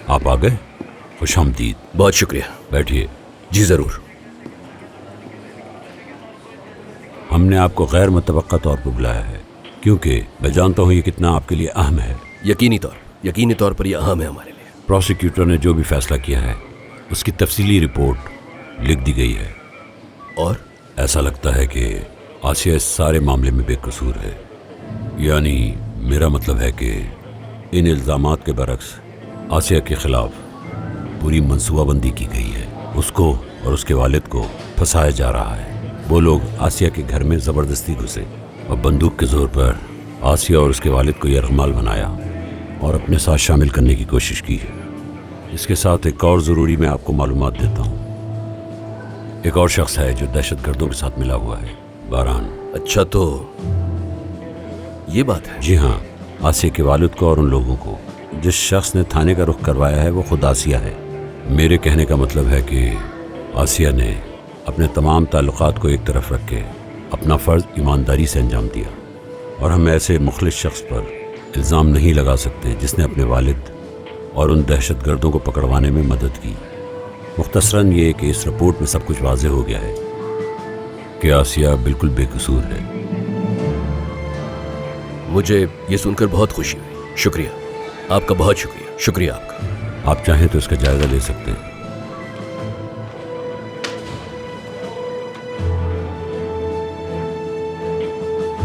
आप आ गए? खुशामदीद। बहुत शुक्रिया। बैठिए। जी जरूर। हमने आपको गैर मुतवक्का तौर पर बुलाया है क्योंकि मैं जानता हूँ ये कितना आपके लिए अहम है। यकीनी तौर पर यह अहम है हमारे लिए। प्रोसिक्यूटर ने जो भी फैसला किया है उसकी तफसीली रिपोर्ट लिख दी गई है और ऐसा लगता है कि आसिया इस सारे मामले में बेकसूर है। यानी मेरा मतलब है कि इन इल्ज़ामात के बरक्स आसिया के खिलाफ पूरी मनसूबाबंदी की गई है। उसको और उसके वालिद को फंसाया जा रहा है। वो लोग आसिया के घर में ज़बरदस्ती घुसे और बंदूक के जोर पर आसिया और उसके वालिद को यरगमाल बनाया और अपने साथ शामिल करने की कोशिश की है। इसके साथ एक और ज़रूरी मैं आपको मालूमात देता हूँ। एक और शख्स है जो दहशतगर्दों के साथ मिला हुआ है, बारान। अच्छा, तो ये बात है? जी हाँ, आसिया के वालिद को और उन लोगों को जिस शख्स ने थाने का रुख करवाया है वो खुद आसिया है। मेरे कहने का मतलब है कि आसिया ने अपने तमाम ताल्लुकात को एक तरफ रख के अपना फ़र्ज़ ईमानदारी से अंजाम दिया और हम ऐसे मुखलिस शख्स पर इल्ज़ाम नहीं लगा सकते जिसने अपने वालिद और उन दहशतगर्दों को पकड़वाने में मदद की। मुख्तसरन ये कि इस रिपोर्ट में सब कुछ वाज़ेह हो गया है कि आसिया बिल्कुल बेकसूर है। मुझे ये सुनकर बहुत खुशी हुई। शुक्रिया आपका, बहुत शुक्रिया। शुक्रिया आपका। आप चाहें तो इसका जायज़ा ले सकते हैं।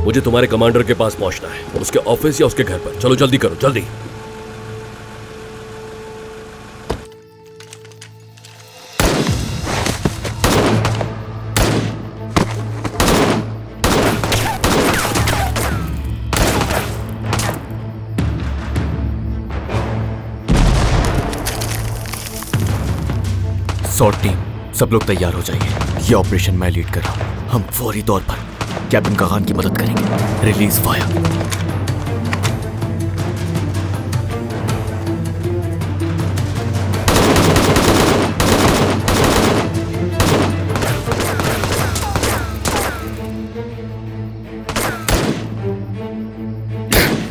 मुझे तुम्हारे कमांडर के पास पहुंचना है, उसके ऑफिस या उसके घर पर। चलो जल्दी करो, जल्दी। सॉर्ट टीम, सब लोग तैयार हो जाइए। ये ऑपरेशन मैं लीड कर रहा हूं। हम फौरी तौर पर कैप्टन कागान की मदद करेंगे। Release fire.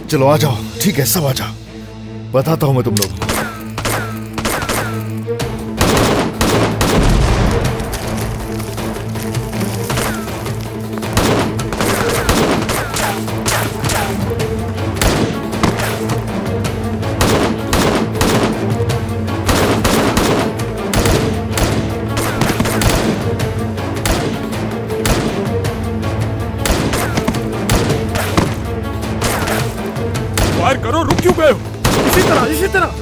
चलो आ जाओ। ठीक है, सब आ जाओ। बताता हूं मैं तुम लोगों को। फायर करो, रुक क्यों गए हो? इसी तरह, इसी तरह।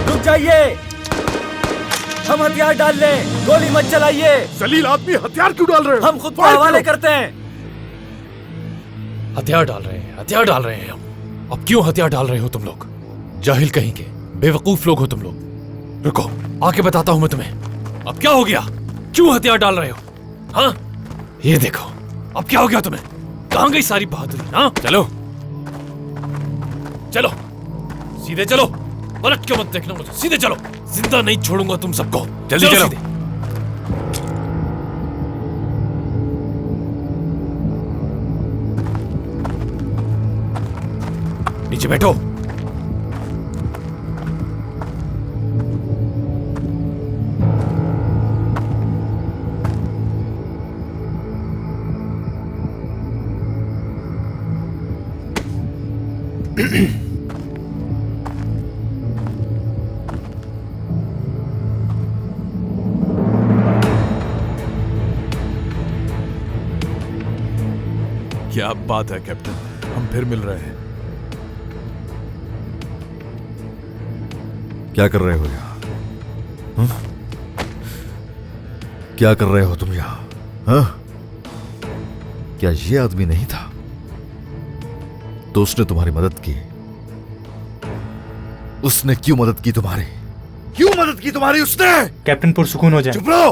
रुक जाइए, हम हथियार डाल लें। गोली मत चलाइए। जलील आदमी, हथियार क्यों डाल रहे हो? हम खुद को हवाले करते हैं। हथियार डाल रहे हैं, हथियार डाल रहे हैं हम। अब क्यों हथियार डाल रहे हो तुम लोग? जाहिल कहीं के, बेवकूफ लोग हो तुम लोग। रुको, आके बताता हूं मैं तुम्हें। अब क्या हो गया? क्यों हथियार डाल रहे हो? हाँ, ये देखो, अब क्या हो गया तुम्हें? कहां गई सारी बहादुरी? हाँ, चलो चलो, सीधे चलो। पलट के मत देखना मुझे, सीधे चलो। जिंदा नहीं छोड़ूंगा तुम सबको। जल्दी चलो, सीधे। नीचे बैठो। क्या बात है कैप्टन, हम फिर मिल रहे हैं। क्या कर रहे हो यहाँ? क्या कर रहे हो तुम यहाँ? हाँ? क्या ये आदमी नहीं था तो उसने तुम्हारी मदद की? उसने क्यों मदद की तुम्हारी? क्यों मदद की तुम्हारी उसने? कैप्टन पुरसुकून हो जाए। चुप रहो।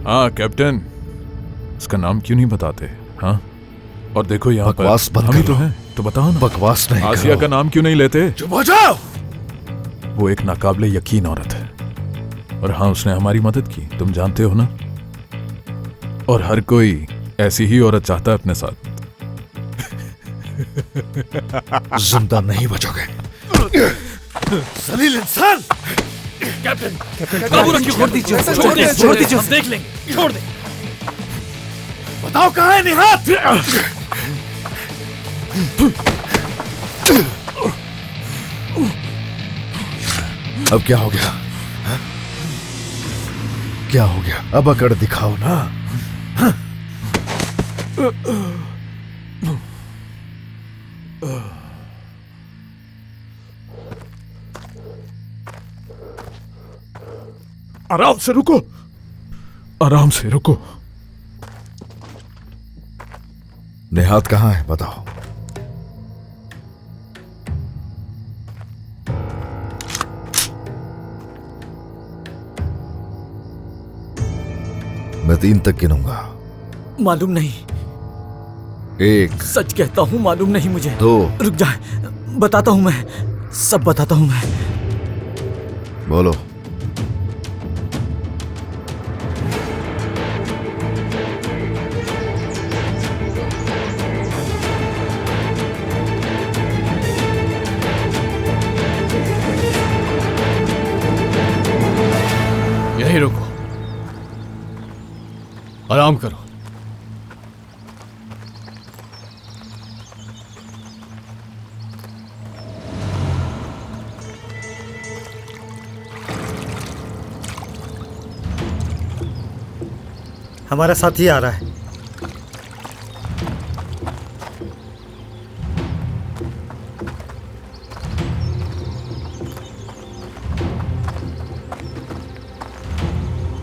हाँ कैप्टन, इसका नाम क्यों नहीं बताते? हाँ, और देखो यहाँ पर बकवास बंद हम ही तो करो। हैं, तो बताओ ना। बकवास नहीं आसिया करो। का नाम क्यों नहीं लेते? चुप हो जाओ। वो एक नाकाबिले यकीन औरत है, और हाँ उसने हमारी मदद की, तुम जानते हो ना। और हर कोई ऐसी ही औरत चाहता है अपने साथ। जिंदा नहीं बचोगे जलील इंसान। काबू रखिए, छोड़ दीजिए, छोड़ दीजिए, हम देख लेंगे, छोड़ दे। बताओ कहाँ है निहात? अब क्या हो गया? हाँ? क्या हो गया? अब अकड़ दिखाओ ना। हाँ? आराम से रुको, आराम से रुको। निहात कहाँ है बताओ? मैं 3 तक गिनूंगा। मालूम नहीं, 1 सच कहता हूँ, मालूम नहीं मुझे। 2 रुक जा, बताता हूँ मैं, सब बताता हूँ मैं। बोलो। यहीं रुको, आराम करो। हमारा साथी आ रहा है।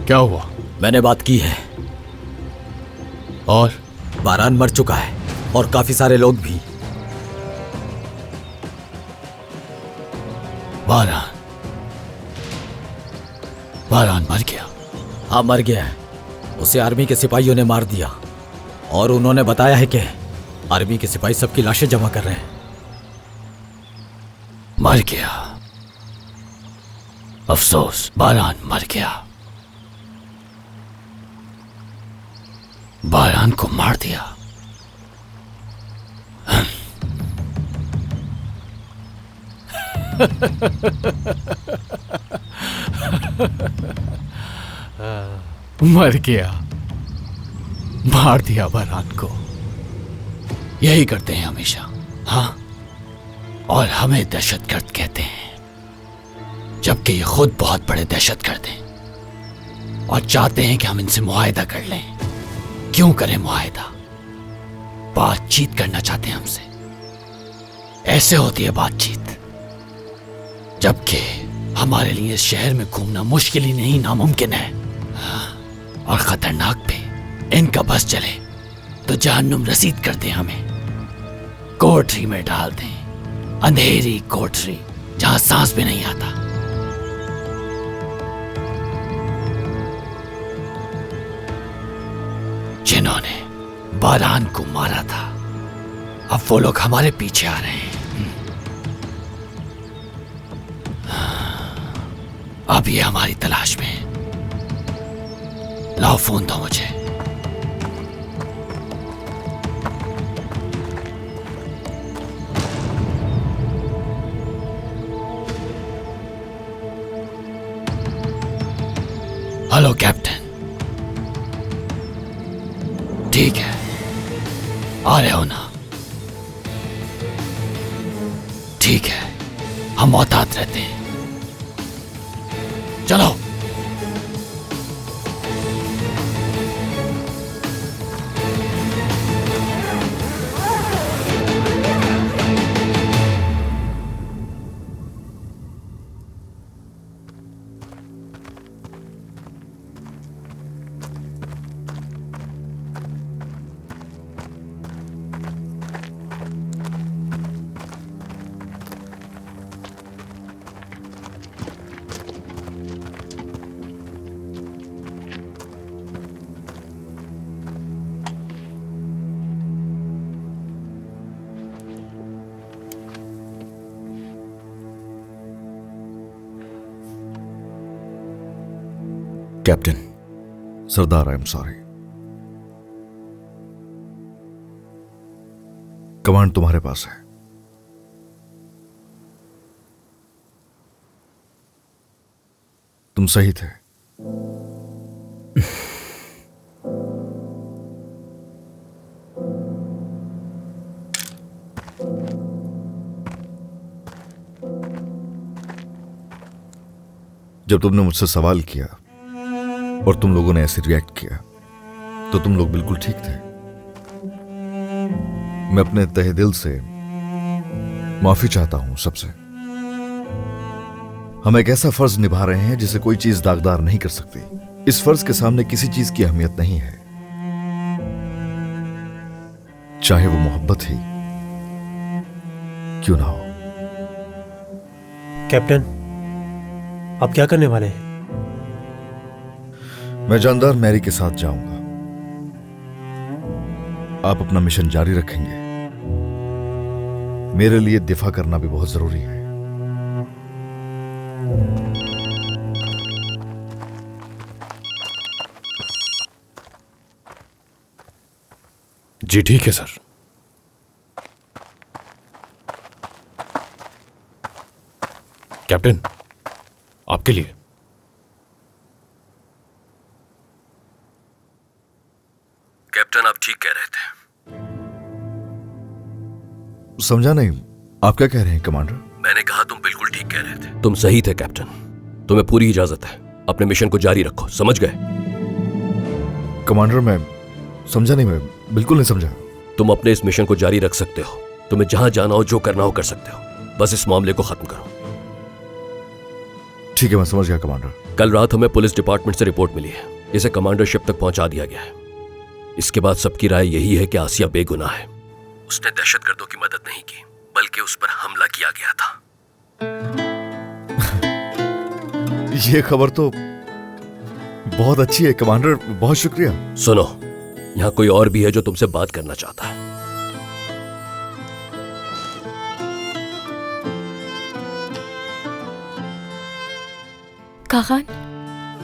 क्या हुआ? मैंने बात की है, और बारान मर चुका है और काफी सारे लोग भी। बारान मर गया? हाँ, मर गया है। उसे आर्मी के सिपाहियों ने मार दिया और उन्होंने बताया है कि आर्मी के सिपाही सबकी लाशें जमा कर रहे हैं। मर गया? अफसोस, बारान मर गया। बारान को मार दिया। मर गया, मार दिया बारान को। यही करते हैं हमेशा, हाँ। और हमें दहशतगर्द कहते हैं, जबकि ये खुद बहुत बड़े दहशतगर्द हैं और चाहते हैं कि हम इनसे मुआहिदा कर लें। क्यों करें मुआहिदा? बातचीत करना चाहते हैं हमसे। ऐसे होती है बातचीत, जबकि हमारे लिए इस शहर में घूमना मुश्किल ही नहीं, नामुमकिन है। और खतरनाक भी। इनका बस चले तो जहन्नुम रसीद कर दें, हमें कोठरी में डाल दें, अंधेरी कोठरी जहां सांस भी नहीं आता। जिन्होंने बारान को मारा था, अब वो लोग हमारे पीछे आ रहे हैं। अब ये हमारी तलाश में। लाओ फोन दो मुझे। हेलो कैप्टन, ठीक है, आ रहे हो ना? ठीक है, हम मोहतात रहते हैं। चलो। Captain, Sardar, I am sorry. Command तुम्हारे पास है। तुम सही थे। जब तुमने मुझसे सवाल किया और तुम लोगों ने ऐसे रिएक्ट किया तो तुम लोग बिल्कुल ठीक थे। मैं अपने तहे दिल से माफी चाहता हूं सबसे। हम एक ऐसा फर्ज निभा रहे हैं जिसे कोई चीज दागदार नहीं कर सकती। इस फर्ज के सामने किसी चीज की अहमियत नहीं है, चाहे वो मोहब्बत ही क्यों ना हो। कैप्टन, आप क्या करने वाले हैं? मैं जानदार मैरी के साथ जाऊंगा। आप अपना मिशन जारी रखेंगे। मेरे लिए दिफा करना भी बहुत जरूरी है। जी ठीक है सर। कैप्टन, आपके लिए। कैप्टन, आप ठीक कह रहे थे। समझा नहीं, आप क्या कह रहे हैं कमांडर? मैंने कहा तुम बिल्कुल ठीक कह रहे थे। तुम सही थे कैप्टन। तुम्हें पूरी इजाजत है। अपने मिशन को जारी रखो, समझ गए? कमांडर, मैं समझा नहीं, मैं बिल्कुल नहीं समझा। तुम अपने इस मिशन को जारी रख सकते हो। तुम्हें जहां जाना हो, जो करना हो कर सकते हो। बस इस मामले को खत्म करो। ठीक है, मैं समझ गया कमांडर। कल रात हमें पुलिस डिपार्टमेंट से रिपोर्ट मिली है। इसे कमांडरशिप तक पहुंचा दिया गया है। इसके बाद सबकी राय यही है कि आसिया बेगुनाह है। उसने दहशतगर्दों की मदद नहीं की, बल्कि उस पर हमला किया गया था। ये खबर तो बहुत अच्छी है कमांडर, बहुत शुक्रिया। सुनो, यहां कोई और भी है जो तुमसे बात करना चाहता है। कागान,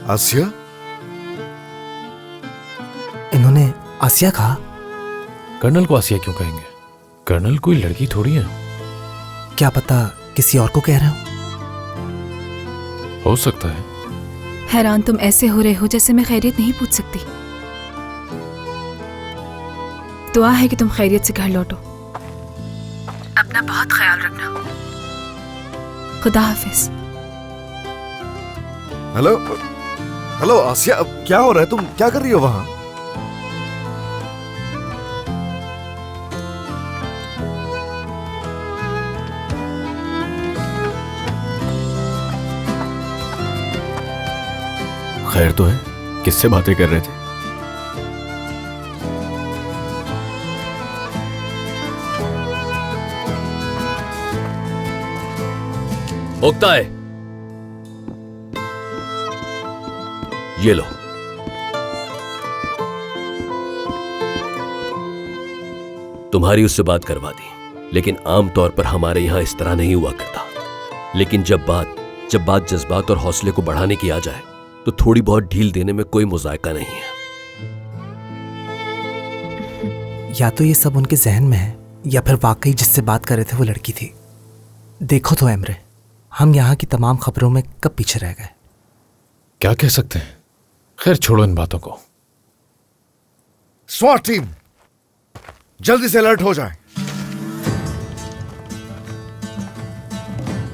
आसिया? इन्होंने आसिया कहा? कर्नल को आसिया क्यों कहेंगे? कर्नल कोई लड़की थोड़ी है। क्या पता किसी और को कह रहे हो सकता है। हैरान तुम ऐसे हो रहे हो जैसे मैं खैरियत नहीं पूछ सकती। दुआ है कि तुम खैरियत से घर लौटो। अपना बहुत ख्याल रखना। खुदा हाफिज। हेलो हेलो आसिया, अब क्या हो रहा है? तुम क्या कर रही हो वहां? खैर तो है? किससे बातें कर रहे थे? उगता है, ये लो। तुम्हारी उससे बात करवा दी, लेकिन आमतौर पर हमारे यहां इस तरह नहीं हुआ करता। लेकिन जब बात जज्बात और हौसले को बढ़ाने की आ जाए तो थोड़ी बहुत ढील देने में कोई मुजायका नहीं है। या तो ये सब उनके जहन में है या फिर वाकई जिससे बात कर रहे थे वो लड़की थी। देखो तो एमरे, हम यहाँ की तमाम खबरों में कब पीछे रह गए। क्या कह सकते हैं? खैर छोड़ो इन बातों को। स्वाट टीम जल्दी से अलर्ट हो जाए।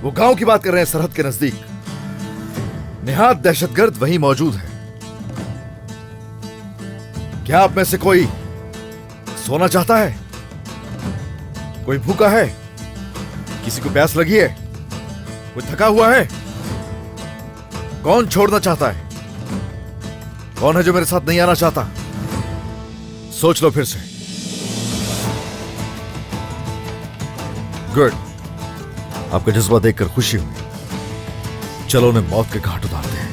वो गांव की बात कर रहे हैं, सरहद के नजदीक। निहात दहशतगर्द वहीं मौजूद है। क्या आप में से कोई सोना चाहता है? कोई भूखा है? किसी को प्यास लगी है? कोई थका हुआ है? कौन छोड़ना चाहता है? कौन है जो मेरे साथ नहीं आना चाहता? सोच लो फिर से। गुड, आपका जज्बा देखकर खुशी हुई। चलो उन्हें मौत के घाट उतारते हैं।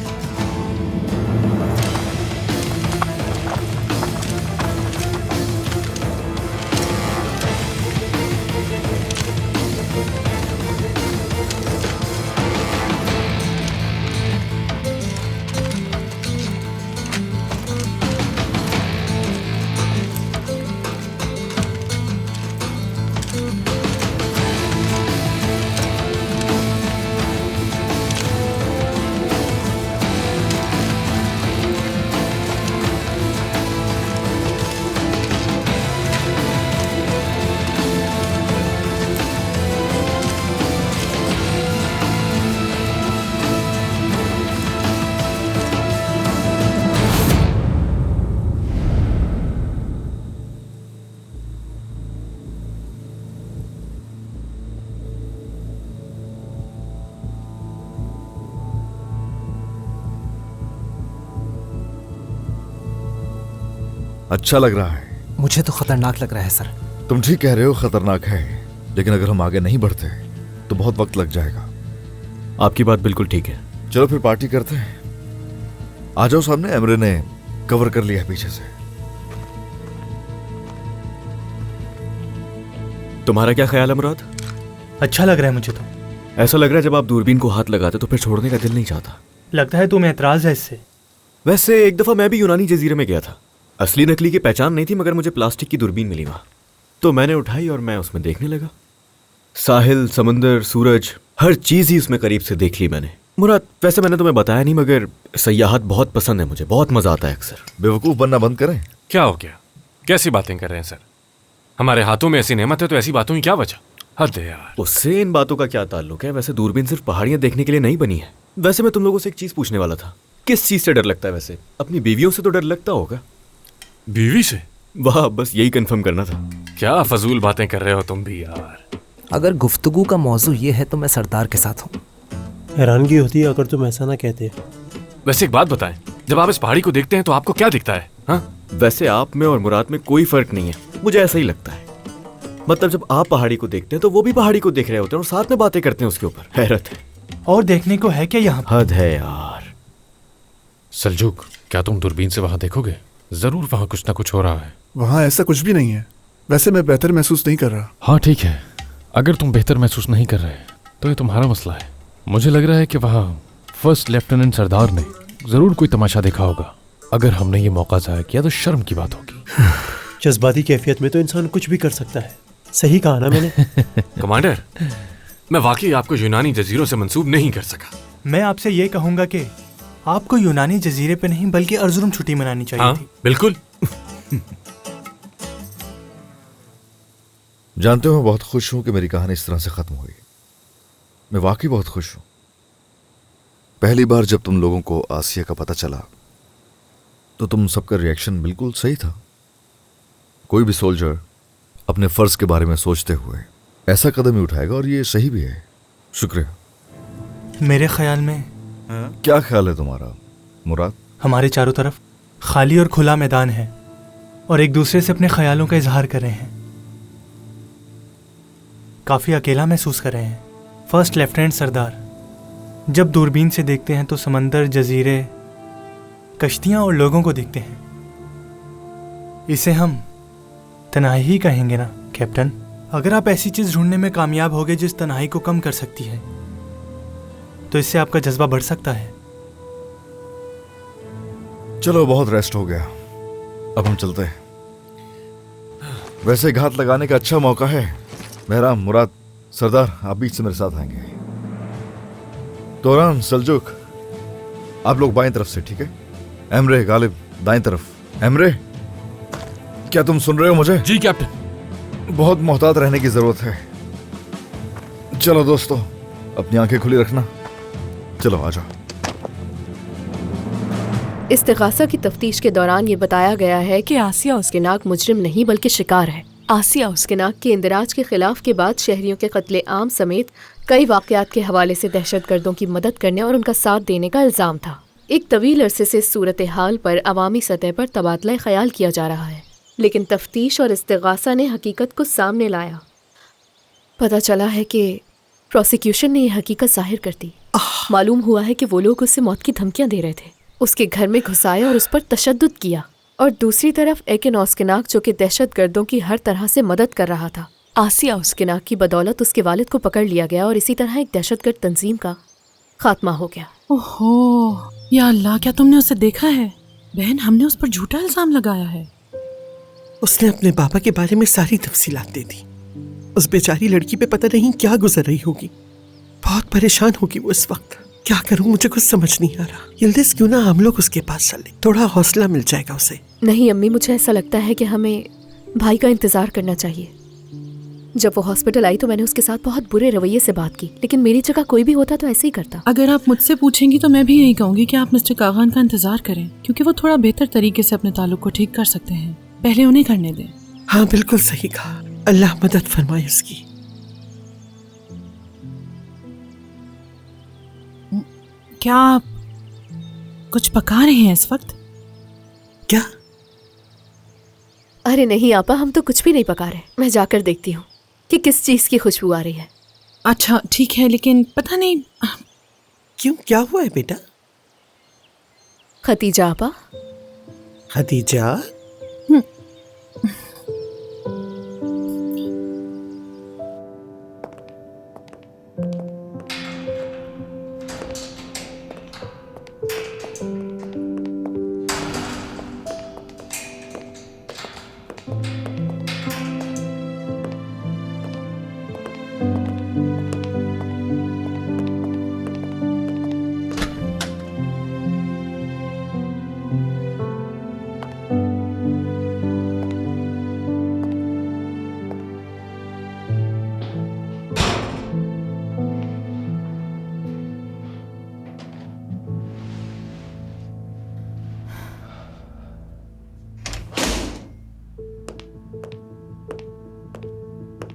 अच्छा लग रहा है। मुझे तो खतरनाक लग रहा है सर। तुम ठीक कह रहे हो, खतरनाक है, लेकिन अगर हम आगे नहीं बढ़ते तो बहुत वक्त लग जाएगा। आपकी बात बिल्कुल ठीक है। चलो फिर पार्टी करते हैं। आ जाओ सामने, एमरे ने कवर कर लिया है पीछे से। तुम्हारा क्या ख्याल है मुराद? अच्छा लग रहा है मुझे तो। ऐसा लग रहा है जब आप दूरबीन को हाथ लगाते तो फिर छोड़ने का दिल नहीं चाहता। लगता है तुम्हें एतराज है इससे। वैसे एक दफा मैं भी यूनानी जजीरे में गया था। असली नकली की पहचान नहीं थी, मगर मुझे प्लास्टिक की दूरबीन मिली वहां, तो मैंने उठाई और मैं उसमें देखने लगा। साहिल, समंदर, सूरज, हर चीज ही उसमें करीब से देख ली मैंने। मुराद, वैसे मैंने तुम्हें बताया नहीं, मगर सयाहत बहुत पसंद है मुझे, बहुत मजा आता है अक्सर। बेवकूफ बनना बंद करें। क्या हो गया? कैसी बातें कर रहे हैं सर? हमारे हाथों में ऐसी नेमत है तो ऐसी बातों की क्या वजह? हद है यार। उससे इन बातों का क्या ताल्लुक है? वैसे दूरबीन सिर्फ पहाड़ियां देखने के लिए नहीं बनी है। वैसे मैं तुम लोगों से एक चीज पूछने वाला था, किस चीज से डर लगता है? वैसे अपनी बीवियों से तो डर लगता होगा। बीवी से? वाह, बस यही कंफर्म करना था। क्या फजूल बातें कर रहे हो तुम भी यार। अगर गुफ्तगू का मौजू ये है तो मैं सरदार के साथ हूँ। हैरानगी होती है अगर तुम ऐसा ना कहते। वैसे एक बात बताएं, जब आप इस पहाड़ी को देखते हैं तो आपको क्या दिखता है? हाँ? वैसे आप में और मुराद में कोई फर्क नहीं है, मुझे ऐसा ही लगता है। मतलब जब आप पहाड़ी को देखते हैं तो वो भी पहाड़ी को देख रहे होते हैं और साथ में बातें करते हैं उसके ऊपर। हैरत है। और देखने को है क्या यहाँ? हद है यार। सल्जूक, क्या तुम दूरबीन से वहां देखोगे? जरूर वहां कुछ ना कुछ हो रहा है। वहाँ ऐसा कुछ भी नहीं है। वैसे मैं बेहतर महसूस नहीं कर रहा। हाँ ठीक है, अगर तुम बेहतर महसूस नहीं कर रहे तो ये तुम्हारा मसला है। मुझे लग रहा है कि वहाँ फर्स्ट लेफ्टिनेंट सरदार ने जरूर कोई तमाशा देखा होगा। अगर हमने ये मौका ज़ाया किया तो शर्म की बात होगी। जज्बाती कैफियत में तो इंसान कुछ भी कर सकता है। सही कहा ना मैंने? कमांडर, मैं वाकई आपको यूनानी जजीरों से मंसूब नहीं कर सका। मैं आपसे ये कहूंगा कि आपको यूनानी जजीरे पे नहीं बल्कि अर्जुनम छुट्टी मनानी चाहिए हाँ, थी। बिल्कुल। जानते हो, मैं बहुत खुश हूं कि मेरी कहानी इस तरह से खत्म हुई। मैं वाकई बहुत खुश हूं। पहली बार जब तुम लोगों को आसिया का पता चला तो तुम सबका रिएक्शन बिल्कुल सही था। कोई भी सोल्जर अपने फर्ज के बारे में सोचते हुए ऐसा कदम ही उठाएगा, और ये सही भी है। शुक्रिया। मेरे ख्याल में क्या ख्याल है तुम्हारा मुराद? हमारे चारों तरफ खाली और खुला मैदान है और एक दूसरे से अपने ख्यालों का इजहार कर रहे हैं। काफी अकेला महसूस कर रहे हैं। फर्स्ट लेफ्टिनेंट सरदार, जब दूरबीन से देखते हैं तो समंदर, जजीरे, कश्तियां और लोगों को देखते हैं। इसे हम तन्हाई ही कहेंगे ना कैप्टन? अगर आप ऐसी चीज ढूंढने में कामयाब होगे जिस तन्हाई को कम कर सकती है तो इससे आपका जज्बा बढ़ सकता है। चलो, बहुत रेस्ट हो गया, अब हम चलते हैं। वैसे घात लगाने का अच्छा मौका है। मेहराम, मुराद, सरदार, आप बीच से मेरे साथ आएंगे। तोरान, सल्जूक, आप लोग बाएं तरफ से, ठीक है? एमरे, गालिब, दाएं तरफ। एमरे, क्या तुम सुन रहे हो मुझे? जी कैप्टन। बहुत मोहतात रहने की जरूरत है। चलो दोस्तों, अपनी आंखें खुली रखना। चलो आ जाओ। इस्तिगासा की तफ्तीश के दौरान ये बताया गया है कि आसिया उस्किनाक मुजरिम नहीं बल्कि शिकार है। आसिया उस्किनाक के इंदराज के खिलाफ के बाद शहरियों के कत्ले आम समेत कई वाकयात के हवाले से दहशतगर्दों की मदद करने और उनका साथ देने का इल्जाम था। एक तवील अरसे से सूरत हाल पर अवामी सतह पर तबादला ख्याल किया जा रहा है, लेकिन तफ्तीश और इस्तिगासा ने हकीकत को सामने लाया। पता चला है कि प्रोसिक्यूशन ने यह हकीकत जाहिर कर दी। मालूम हुआ है कि वो लोग उसे मौत की धमकियां दे रहे थे, उसके घर में घुसाया और उस पर तशद्दुद किया। और दूसरी तरफ एकिन उस्किनाक, जो कि दहशतगर्दों की हर तरह से मदद कर रहा था। आसिया उस्किनाक की बदौलत उसके वालिद को पकड़ लिया गया और इसी तरह एक दहशतगर्द तंजीम का खात्मा हो गया। ओहो, या अल्लाह, क्या तुमने उसे देखा है? बहन, हमने उस पर झूठा इल्जाम लगाया है। उसने अपने पापा के बारे में सारी तफसीलात दे दी। उस बेचारी लड़की पे पता नहीं क्या गुजर रही होगी। बहुत परेशान होगी वो इस वक्त। क्या करूं, मुझे कुछ समझ नहीं आ रहा। यिल्दिज़, क्यों ना हम लोग उसके पास चले, थोड़ा हौसला मिल जाएगा उसे। नहीं अम्मी, मुझे ऐसा लगता है कि हमें भाई का इंतजार करना चाहिए। जब वो हॉस्पिटल आई तो मैंने उसके साथ बहुत बुरे रवैये से बात की, लेकिन मेरी जगह कोई भी होता तो ऐसे ही करता। अगर आप मुझसे पूछेंगी तो मैं भी यही कहूंगी कि आप मिस्टर कागान का इंतजार करें, क्योंकि वो थोड़ा बेहतर तरीके से अपने ताल्लुक को ठीक कर सकते हैं। पहले उन्हें करने दें। हाँ, बिल्कुल सही कहा। अल्लाह मदद फरमाए उसकी। क्या आप कुछ पका रहे हैं इस वक्त? क्या? अरे नहीं आपा, हम तो कुछ भी नहीं पका रहे। मैं जाकर देखती हूँ कि किस चीज की खुशबू आ रही है। अच्छा ठीक है, लेकिन पता नहीं क्यों, क्या हुआ है बेटा? खतीजा आपा। खतीजा?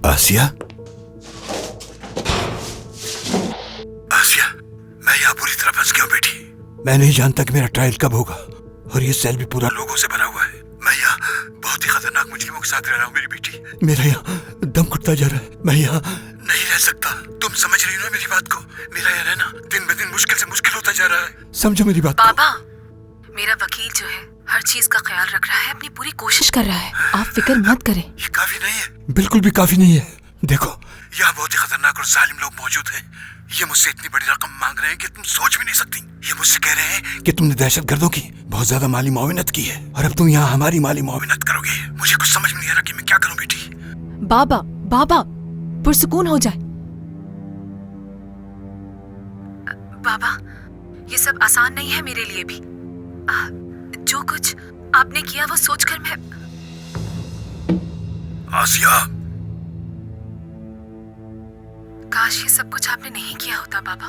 आसिया, आसिया, मैं यहाँ पूरी तरह फंस गया हूँ बेटी। मैं नहीं जानता कि मेरा ट्रायल कब होगा, और ये सेल भी पूरा लोगों से भरा हुआ है। मैं यहाँ बहुत ही खतरनाक मुजरिमों के साथ रह रहा हूँ मेरी बेटी। मेरा यहाँ दम घुटता जा रहा है। मैं यहाँ नहीं रह सकता। तुम समझ रही हो ना मेरी बात को? मेरा यहाँ रहना दिन ब दिन मुश्किल से मुश्किल होता जा रहा है। समझो मेरी बात। बाबा, मेरा वकील जो है हर चीज का ख्याल रख रहा है, अपनी पूरी कोशिश कर रहा है। आप फिक्र मत करें। ये काफी नहीं है, बिल्कुल भी काफी नहीं है। देखो, यहाँ बहुत ही खतरनाक और जालिम लोग मौजूद हैं। ये मुझसे इतनी बड़ी रकम मांग रहे हैं कि तुम सोच भी नहीं सकती। ये मुझसे कह रहे हैं कि तुमने दहशतगर्दों की बहुत ज्यादा माली मुआवनत की है, और अब तुम यहाँ हमारी माली मुआवनत करोगे। मुझे कुछ समझ में नहीं आ रहा कि मैं क्या करूँ बेटी। बाबा, बाबा, पुरसुकून हो जाए। बाबा, ये सब आसान नहीं है मेरे लिए भी। जो कुछ आपने किया वो सोचकर मैं। आसिया, काश ये सब कुछ आपने नहीं किया होता बाबा।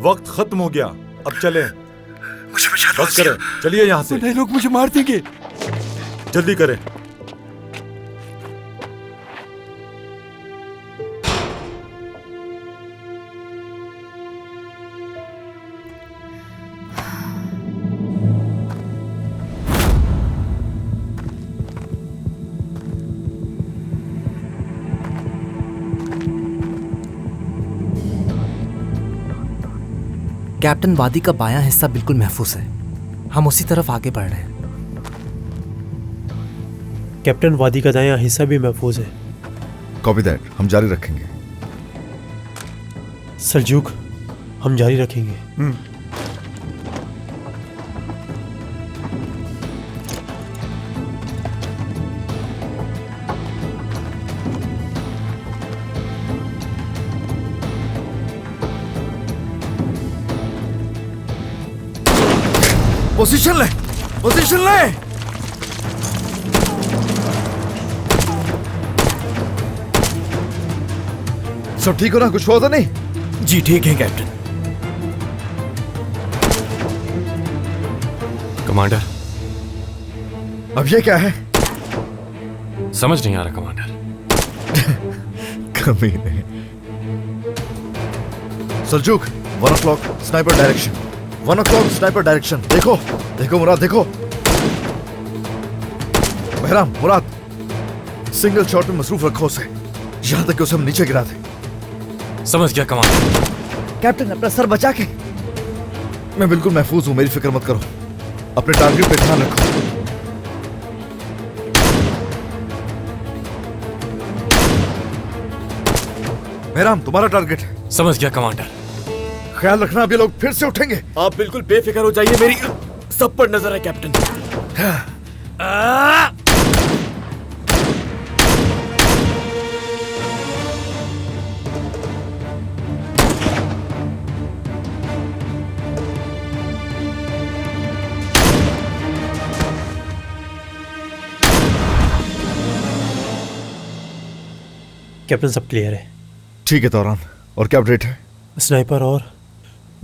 वक्त खत्म हो गया, अब चले। मुझे बचा दो बस करें, चलिए यहाँ से। नहीं, लोग मुझे मार देंगे। जल्दी करें। कैप्टन, वादी का बायां हिस्सा बिल्कुल महफूज है। हम उसी तरफ आगे बढ़ रहे हैं। कैप्टन, वादी का दायां हिस्सा भी महफूज है। कॉपी दैट, हम जारी रखेंगे। सल्जूक, हम जारी रखेंगे। पोजीशन ले, पोजीशन ले। सब ठीक हो ना? कुछ हुआ तो नहीं? जी ठीक है कैप्टन। कमांडर, अब ये क्या है? समझ नहीं आ रहा कमांडर। कमी नहीं। Seljuk, 1 o'clock sniper direction. 1 o'clock sniper direction. देखो, देखो मुराद, देखो। बहराम, मुराद, सिंगल शॉट में मसरूफ रखो उसे, यहां तक कि उसे हम नीचे गिरा दें। समझ गया कमांडर। कैप्टन, अपना सर बचा के। मैं बिल्कुल महफूज हूं, मेरी फिक्र मत करो। अपने टारगेट पे ध्यान रखो। बहराम, तुम्हारा टारगेट है। समझ गया कमांडर। ख्याल रखना, अब ये लोग फिर से उठेंगे। आप बिल्कुल बेफिक्र हो जाइए, मेरी सब पर नजर है कैप्टन। कैप्टन, सब क्लियर है। ठीक है तौरान, और क्या अपडेट है? स्नाइपर और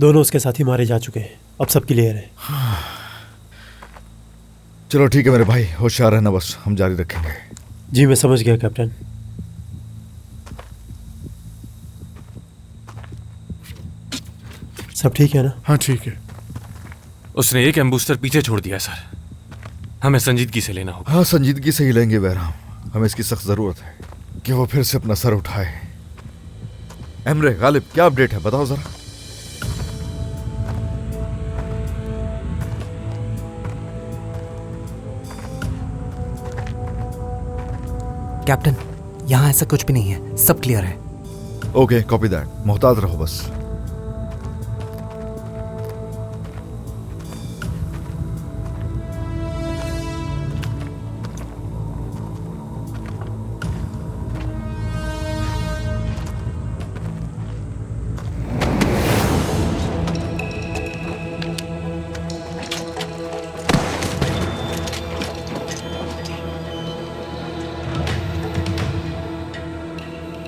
दोनों उसके साथी मारे जा चुके हैं। अब सब क्लियर है। चलो ठीक है मेरे भाई, होशियार रहना बस, हम जारी रखेंगे। जी मैं समझ गया कैप्टन। सब ठीक है ना? हाँ ठीक है। उसने एक एम्बूस्टर पीछे छोड़ दिया सर। हमें संजीदगी से लेना होगा। हाँ, संजीदगी से ही लेंगे बहराम। हमें इसकी सख्त जरूरत है कि वो फिर से अपना सर उठाए। एमरे, गालिब, क्या अपडेट है, बताओ जरा। कैप्टन, यहाँ ऐसा कुछ भी नहीं है, सब क्लियर है। Okay, copy that. मोहतात रहो बस।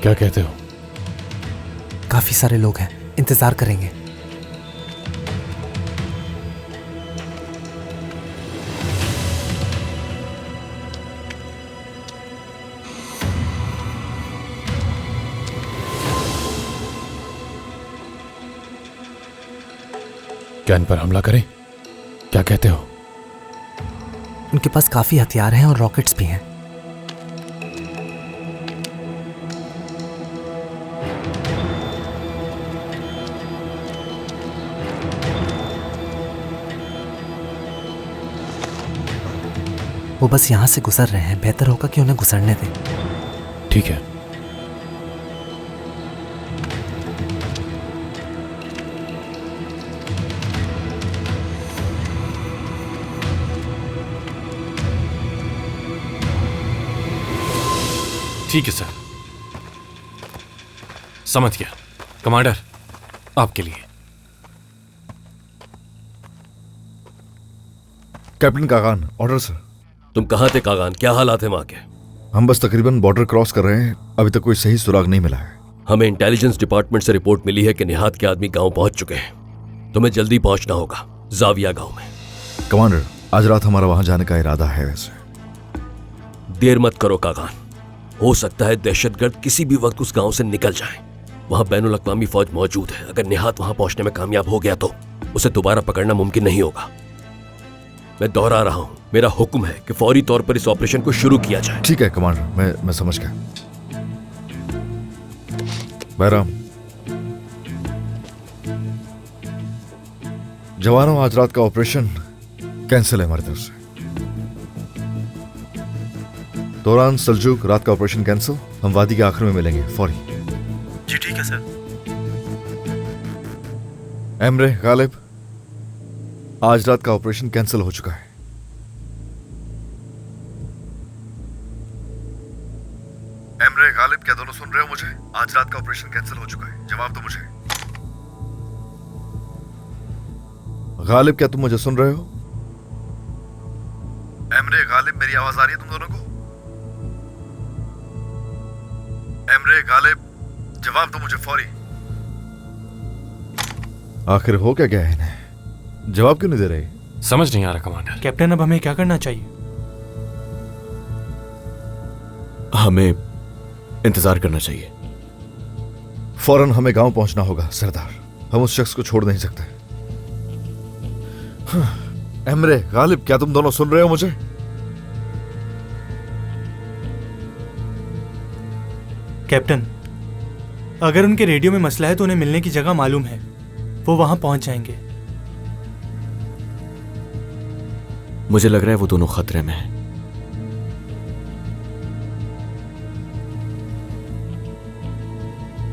क्या कहते हो? काफी सारे लोग हैं, इंतजार करेंगे। क्या इन पर हमला करें? क्या कहते हो? उनके पास काफी हथियार हैं और रॉकेट्स भी हैं। वो बस यहाँ से गुजर रहे हैं, बेहतर होगा कि उन्हें गुजरने दें। ठीक है। ठीक है सर, समझ गया। कमांडर, आपके लिए। Captain Kaghan, order sir. तुम कहाँ थे कागान? क्या हालात है वहां के? हम बस तकरीबन बॉर्डर क्रॉस कर रहे हैं, अभी तक कोई सही सुराग नहीं मिला है। हमें इंटेलिजेंस डिपार्टमेंट से रिपोर्ट मिली है कि निहात के आदमी गांव पहुंच चुके हैं। तुम्हें जल्दी पहुंचना होगा जाविया गांव में। कमांडर, आज रात हमारा वहां जाने का इरादा है। वैसे देर मत करो कागान, हो सकता है दहशतगर्द किसी भी वक्त उस गांव से निकल जाएं। वहां बैनुल अक़वामी फौज मौजूद है। अगर निहात वहां पहुंचने में कामयाब हो गया तो उसे दोबारा पकड़ना मुमकिन नहीं होगा। मैं दोहरा रहा हूं, मेरा हुक्म है कि फौरी तौर पर इस ऑपरेशन को शुरू किया जाए। ठीक है कमांडर, मैं समझ गया। बहराम, जवानों, आज रात का ऑपरेशन कैंसिल है हमारी तरफ से। दौरान सल्जूक, रात का ऑपरेशन कैंसिल। हम वादी के आखिर में मिलेंगे फौरी। जी ठीक है सर। एमरे, गालिब, आज रात का ऑपरेशन कैंसिल हो चुका है। एमरे, गालिब, क्या दोनों सुन रहे हो मुझे? आज रात का ऑपरेशन कैंसिल हो चुका है। जवाब दो मुझे। गालिब, क्या तुम मुझे सुन रहे हो? एमरे, गालिब, मेरी आवाज आ रही है तुम दोनों को? एमरे, गालिब, जवाब दो मुझे फौरी। आखिर हो क्या गया है इन्हें? जवाब क्यों नहीं दे रहे? समझ नहीं आ रहा कमांडर। कैप्टन, अब हमें क्या करना चाहिए? हमें इंतजार करना चाहिए। फौरन हमें गांव पहुंचना होगा सरदार। हम उस शख्स को छोड़ नहीं सकते। एमरे, गालिब, क्या तुम दोनों सुन रहे हो मुझे? कैप्टन, अगर उनके रेडियो में मसला है तो उन्हें मिलने की जगह मालूम है, वो वहां पहुंच जाएंगे। मुझे लग रहा है वो दोनों खतरे में हैं।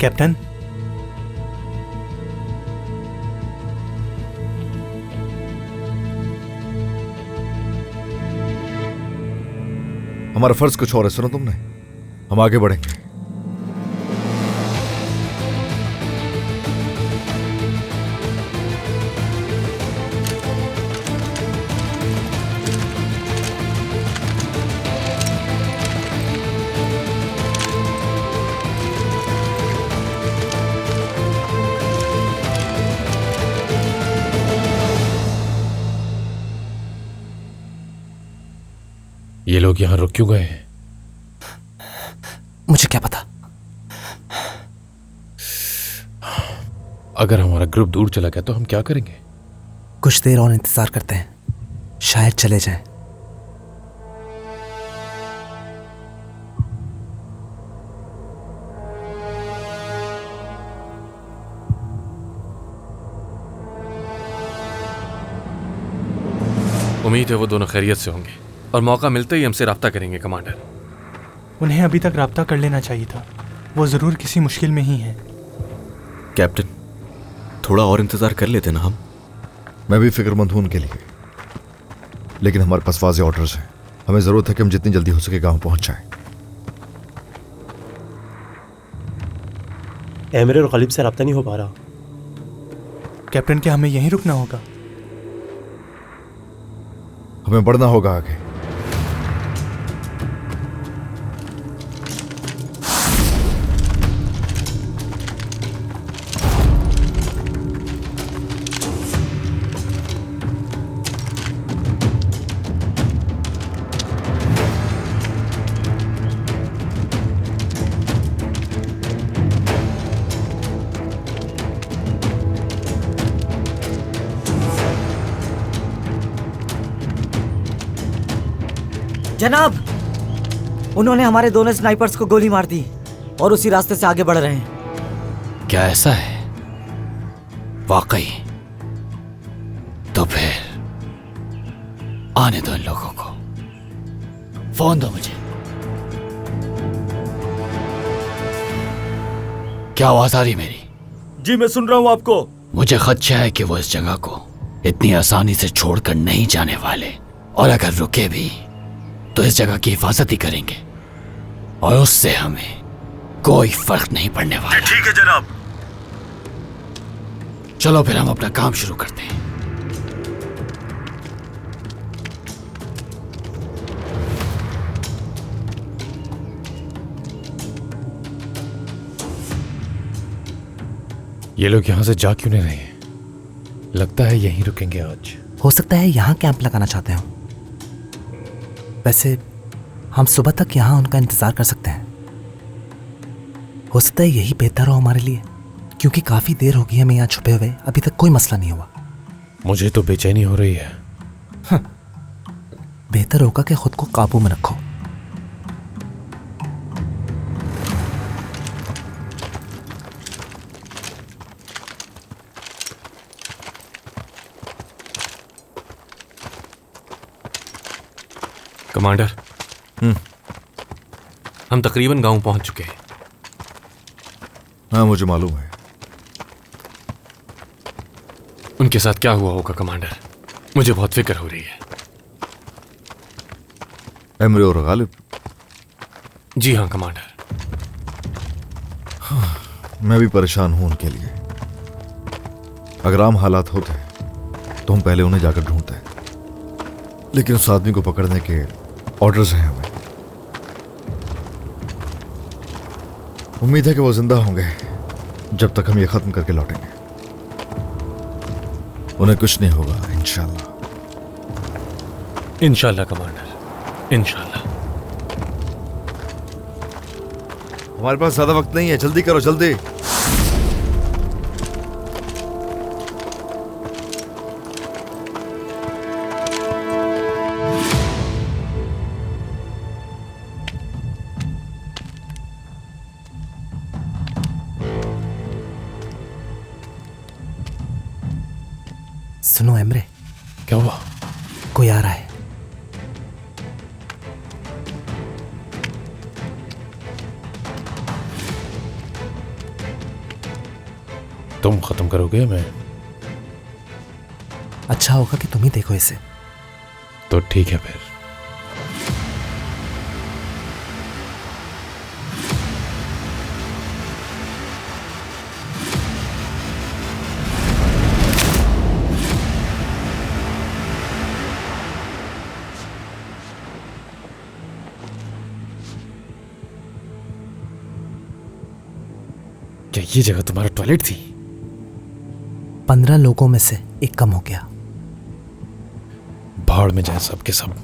कैप्टन, हमारा फर्ज कुछ और है, सुनो तुमने। हम आगे बढ़ेंगे। ये लोग यहां रुक क्यों गए हैं? मुझे क्या पता। अगर हमारा ग्रुप दूर चला गया तो हम क्या करेंगे? कुछ देर और इंतजार करते हैं, शायद चले जाएं। उम्मीद है वो दोनों खैरियत से होंगे और मौका मिलते ही हमसे राब्ता करेंगे कमांडर। उन्हें अभी तक राब्ता कर लेना चाहिए था। वो जरूर किसी मुश्किल में ही हैं। कैप्टन, थोड़ा और इंतजार कर लेते ना हम। मैं भी फिक्रमंद हूं उनके लिए, लेकिन हमारे पास वाज़े ऑर्डर्स हैं। हमें जरूरत है कि हम जितनी जल्दी हो सके गांव पहुंच जाएं। एमरे और खलीब से रब्ता नहीं हो पा रहा। कैप्टन, क्या हमें यहीं रुकना होगा? हमें बढ़ना होगा आगे। जनाब, उन्होंने हमारे दोनों स्नाइपर्स को गोली मार दी और उसी रास्ते से आगे बढ़ रहे हैं। क्या ऐसा है? वाकई? तो फिर आने दो इन लोगों को। फोन दो मुझे। क्या आवाज आ रही मेरी? जी मैं सुन रहा हूं आपको। मुझे खदशा है कि वो इस जगह को इतनी आसानी से छोड़कर नहीं जाने वाले, और अगर रुके भी तो इस जगह की हिफाजत ही करेंगे और उससे हमें कोई फर्क नहीं पड़ने वाला। ठीक है जनाब। चलो फिर हम अपना काम शुरू करते हैं। ये लोग यहां से जा क्यों नहीं रहे? लगता है यहीं रुकेंगे आज। हो सकता है यहाँ कैंप लगाना चाहते हो। वैसे हम सुबह तक यहाँ उनका इंतजार कर सकते हैं। हो सकता है यही बेहतर हो हमारे लिए, क्योंकि काफी देर हो गई हमें यहाँ छुपे हुए। अभी तक कोई मसला नहीं हुआ। मुझे तो बेचैनी हो रही है। बेहतर होगा कि खुद को काबू में रखो। कमांडर, हम तकरीबन गांव पहुंच चुके हैं। हाँ मुझे मालूम है। उनके साथ क्या हुआ होगा कमांडर? मुझे बहुत फिक्र हो रही है। एमरे और गालिब? जी हाँ कमांडर। हाँ, मैं भी परेशान हूं उनके लिए। अगर आम हालात होते तो हम पहले उन्हें जाकर ढूंढते, लेकिन उस आदमी को पकड़ने के ऑर्डर्स हैं हमें। उम्मीद है कि वो जिंदा होंगे जब तक हम ये खत्म करके लौटेंगे। उन्हें कुछ नहीं होगा इंशाल्लाह। इंशाल्लाह कमांडर, इंशाल्लाह। हमारे पास ज्यादा वक्त नहीं है, जल्दी करो जल्दी। सुनो एमरे। क्या हुआ? कोई आ रहा है। तुम खत्म करोगे? मैं अच्छा होगा कि तुम ही देखो इसे। तो ठीक है फिर। क्या ये जगह तुम्हारा टॉयलेट थी? 15 लोगों में से एक कम हो गया। भाड़ में जाए सब के सब।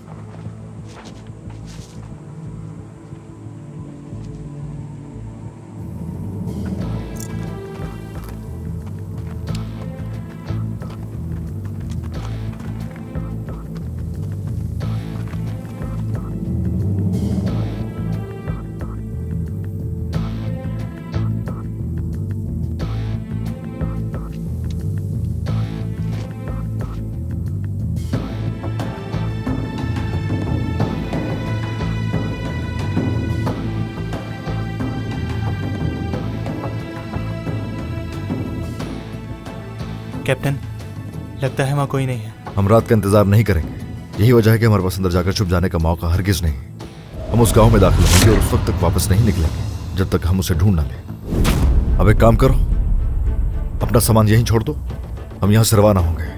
कैप्टन, लगता है वहाँ कोई नहीं है। हम रात का इंतजार नहीं करेंगे। यही वजह है कि हमारे पास अंदर जाकर छुप जाने का मौका हरगिज नहीं। हम उस गांव में दाखिल होंगे और उस वक्त तक वापस नहीं निकलेंगे जब तक हम उसे ढूंढ ना लें। अब एक काम करो, अपना सामान यहीं छोड़ दो, हम यहां से रवाना होंगे।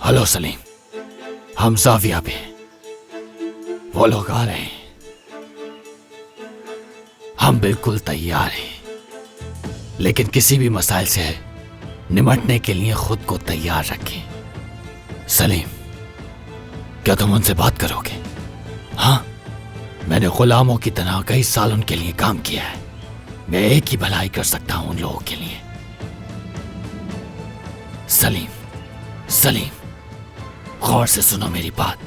हेलो सलीम, हम जाविया पे हैं। वो लोग आ रहे हैं। हम बिल्कुल तैयार हैं, लेकिन किसी भी मसाइल से निमटने के लिए खुद को तैयार रखें। सलीम, क्या तुम उनसे बात करोगे? हाँ, मैंने गुलामों की तरह कई साल उनके लिए काम किया है। मैं एक ही भलाई कर सकता हूं उन लोगों के लिए। सलीम, सलीम, गौर से सुनो मेरी बात।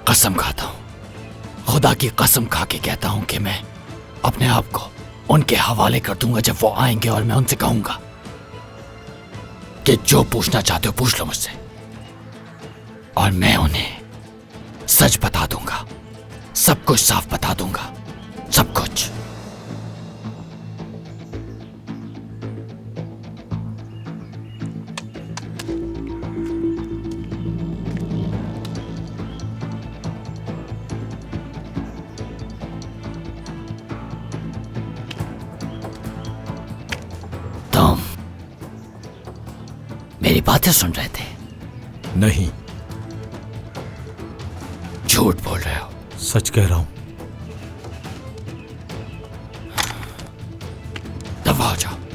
कसम खाता हूं, खुदा की कसम खा के कहता हूं कि मैं अपने आप को उनके हवाले कर दूंगा जब वो आएंगे, और मैं उनसे कहूंगा कि जो पूछना चाहते हो पूछ लो मुझसे, और मैं उन्हें सच बता दूंगा, सब कुछ साफ बता दूंगा, सब कुछ। मेरी बातें सुन रहे थे? नहीं। झूठ बोल रहे हो? सच कह रहा हूं। दफा हो जाओ।